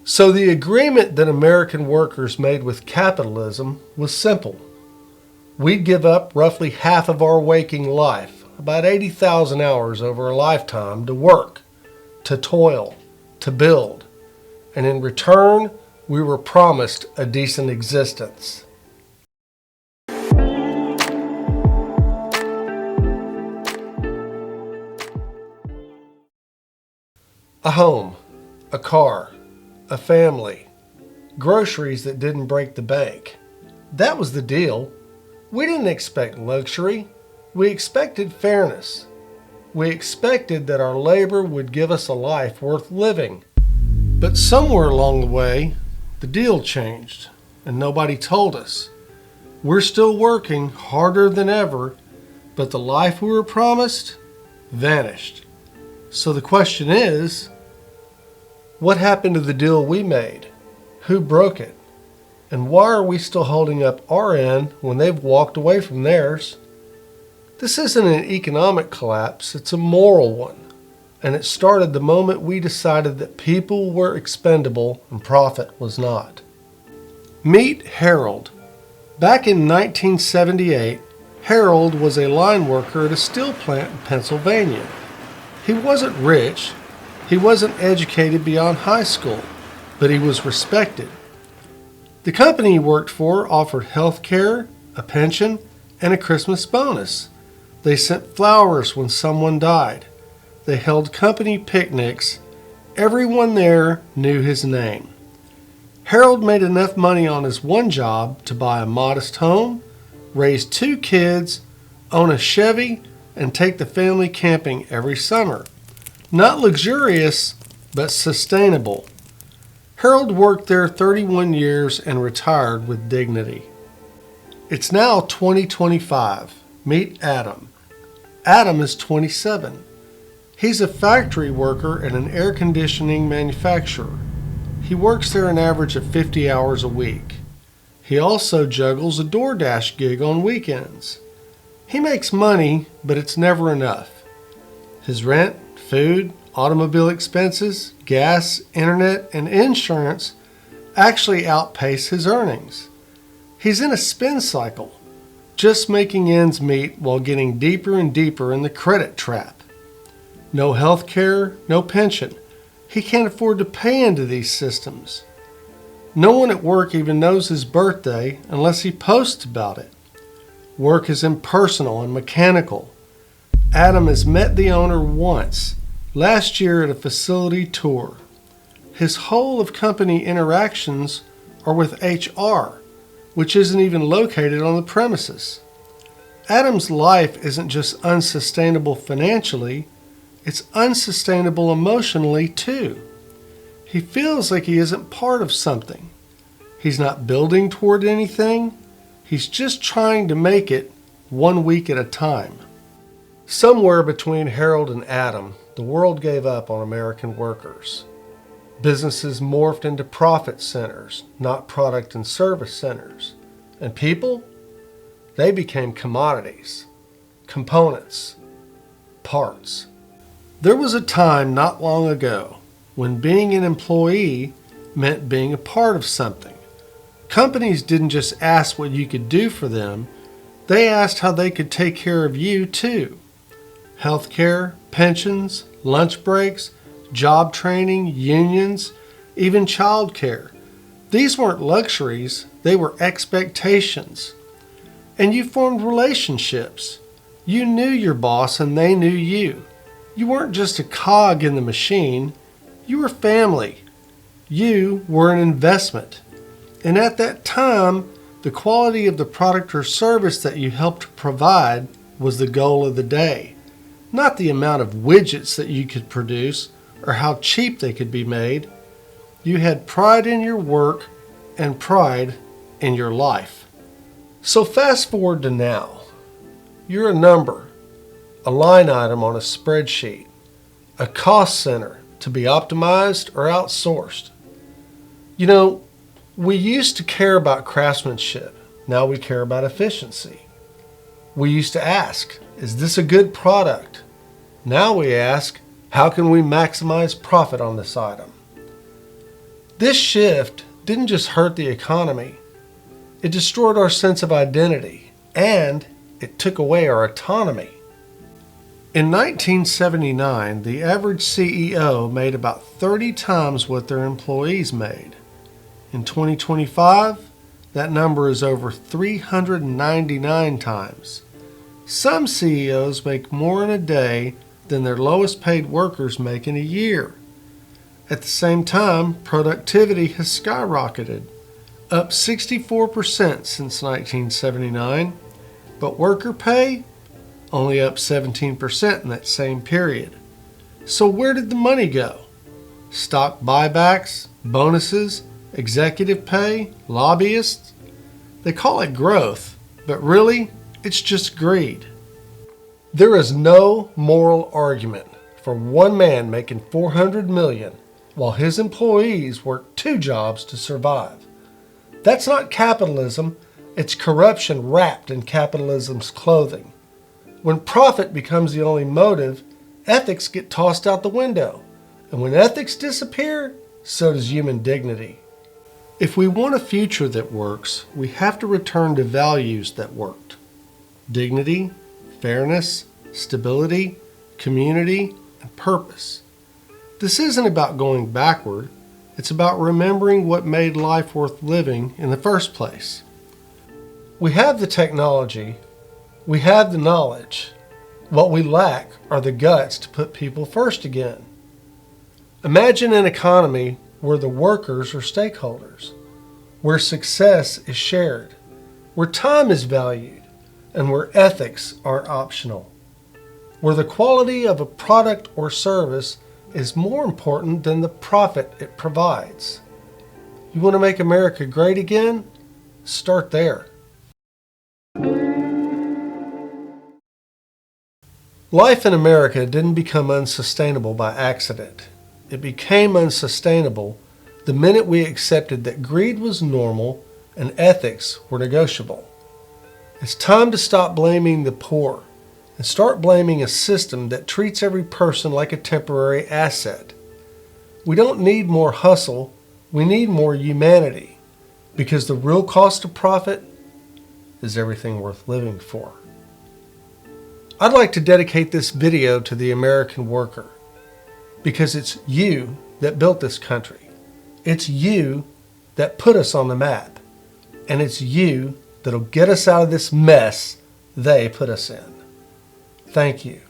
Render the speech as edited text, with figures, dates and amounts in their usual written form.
So the agreement that American workers made with capitalism was simple. We'd give up roughly half of our waking life, about 80,000 hours over a lifetime, to work, to toil, to build. And in return, we were promised a decent existence. A home, a car, a family, groceries that didn't break the bank. That was the deal. We didn't expect luxury. We expected fairness. We expected that our labor would give us a life worth living. But somewhere along the way, the deal changed, and nobody told us. We're still working harder than ever, but the life we were promised vanished. So the question is, what happened to the deal we made? Who broke it? And why are we still holding up our end when they've walked away from theirs? This isn't an economic collapse, it's a moral one. And it started the moment we decided that people were expendable and profit was not. Meet Harold. Back in 1978, Harold was a line worker at a steel plant in Pennsylvania. He wasn't rich. He wasn't educated beyond high school, but he was respected. The company he worked for offered health care, a pension, and a Christmas bonus. They sent flowers when someone died. They held company picnics. Everyone there knew his name. Harold made enough money on his one job to buy a modest home, raise 2 kids, own a Chevy, and take the family camping every summer. Not luxurious, but sustainable. Harold worked there 31 years and retired with dignity. It's now 2025. Meet Adam. Adam is 27. He's a factory worker at an air conditioning manufacturer. He works there an average of 50 hours a week. He also juggles a DoorDash gig on weekends. He makes money, but it's never enough. His rent, food, automobile expenses, gas, internet, and insurance actually outpace his earnings. He's in a spin cycle, just making ends meet while getting deeper and deeper in the credit trap. No health care, no pension. He can't afford to pay into these systems. No one at work even knows his birthday unless he posts about it. Work is impersonal and mechanical. Adam has met the owner once, last year at a facility tour. His whole of company interactions are with HR, which isn't even located on the premises. Adam's life isn't just unsustainable financially, it's unsustainable emotionally too. He feels like he isn't part of something. He's not building toward anything. He's just trying to make it 1 week at a time. Somewhere between Harold and Adam, the world gave up on American workers. Businesses morphed into profit centers, not product and service centers. And people? They became commodities, components, parts. There was a time not long ago when being an employee meant being a part of something. Companies didn't just ask what you could do for them, they asked how they could take care of you too. Healthcare, pensions, lunch breaks, job training, unions, even childcare. These weren't luxuries, they were expectations. And you formed relationships. You knew your boss and they knew you. You weren't just a cog in the machine, you were family. You were an investment. And at that time, the quality of the product or service that you helped provide was the goal of the day, not the amount of widgets that you could produce or how cheap they could be made. You had pride in your work and pride in your life. So fast forward to now. You're a number, a line item on a spreadsheet, a cost center to be optimized or outsourced. You know, we used to care about craftsmanship. Now we care about efficiency. We used to ask, is this a good product? Now we ask, how can we maximize profit on this item? This shift didn't just hurt the economy, it destroyed our sense of identity, and it took away our autonomy. In 1979, the average CEO made about 30 times what their employees made. In 2025, that number is over 399 times. Some CEOs make more in a day than their lowest paid workers make in a year. At the same time, productivity has skyrocketed, up 64% since 1979, but worker pay only up 17% in that same period. So where did the money go? Stock buybacks, bonuses, executive pay, lobbyists? They call it growth, but really, it's just greed. There is no moral argument for one man making $400 million while his employees work 2 jobs to survive. That's not capitalism, it's corruption wrapped in capitalism's clothing. When profit becomes the only motive, ethics get tossed out the window. And when ethics disappear, so does human dignity. If we want a future that works, we have to return to values that worked. Dignity, fairness, stability, community, and purpose. This isn't about going backward. It's about remembering what made life worth living in the first place. We have the technology. We have the knowledge. What we lack are the guts to put people first again. Imagine an economy where the workers are stakeholders, where success is shared, where time is valued, and where ethics are optional, where the quality of a product or service is more important than the profit it provides. You want to make America great again? Start there. Life in America didn't become unsustainable by accident. It became unsustainable the minute we accepted that greed was normal and ethics were negotiable. It's time to stop blaming the poor and start blaming a system that treats every person like a temporary asset. We don't need more hustle, we need more humanity, because the real cost of profit is everything worth living for. I'd like to dedicate this video to the American worker, because it's you that built this country. It's you that put us on the map, and it's you that'll get us out of this mess they put us in. Thank you.